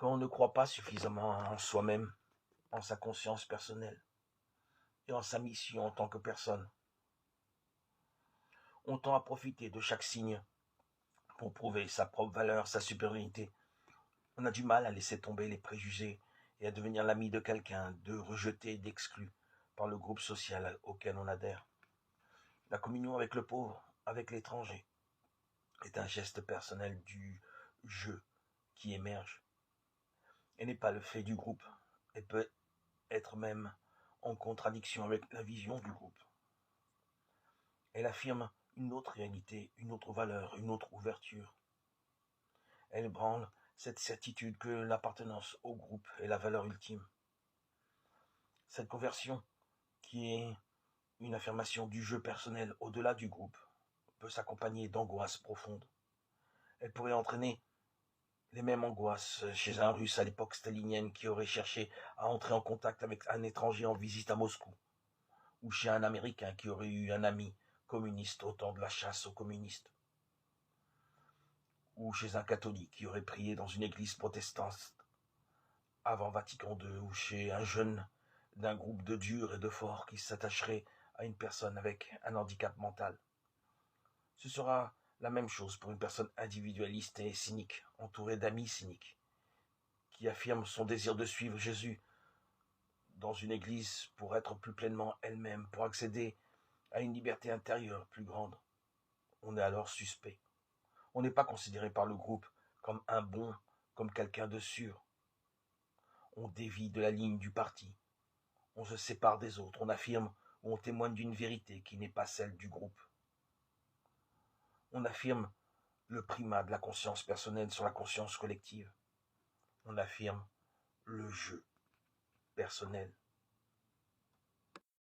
Quand on ne croit pas suffisamment en soi-même, en sa conscience personnelle et en sa mission en tant que personne, on tend à profiter de chaque signe pour prouver sa propre valeur, sa supériorité. On a du mal à laisser tomber les préjugés et à devenir l'ami de quelqu'un, de rejeté, d'exclu par le groupe social auquel on adhère. La communion avec le pauvre, avec l'étranger, est un geste personnel du je qui émerge et n'est pas le fait du groupe et peut être même en contradiction avec la vision du groupe. Elle affirme une autre réalité, une autre valeur, une autre ouverture. Elle branle cette certitude que l'appartenance au groupe est la valeur ultime. Cette conversion, qui est une affirmation du jeu personnel au-delà du groupe, peut s'accompagner d'angoisses profondes. Elle pourrait entraîner les mêmes angoisses chez un Russe à l'époque stalinienne qui aurait cherché à entrer en contact avec un étranger en visite à Moscou, ou chez un Américain qui aurait eu un ami communiste au temps de la chasse aux communistes, ou chez un catholique qui aurait prié dans une église protestante avant Vatican II, ou chez un jeune d'un groupe de durs et de forts qui s'attacherait à une personne avec un handicap mental. Ce sera la même chose pour une personne individualiste et cynique, entourée d'amis cyniques, qui affirme son désir de suivre Jésus dans une église pour être plus pleinement elle-même, pour accéder à une liberté intérieure plus grande. On est alors suspect. On n'est pas considéré par le groupe comme un bon, comme quelqu'un de sûr. On dévie de la ligne du parti. On se sépare des autres. On affirme ou on témoigne d'une vérité qui n'est pas celle du groupe. On affirme le primat de la conscience personnelle sur la conscience collective. On affirme le jeu personnel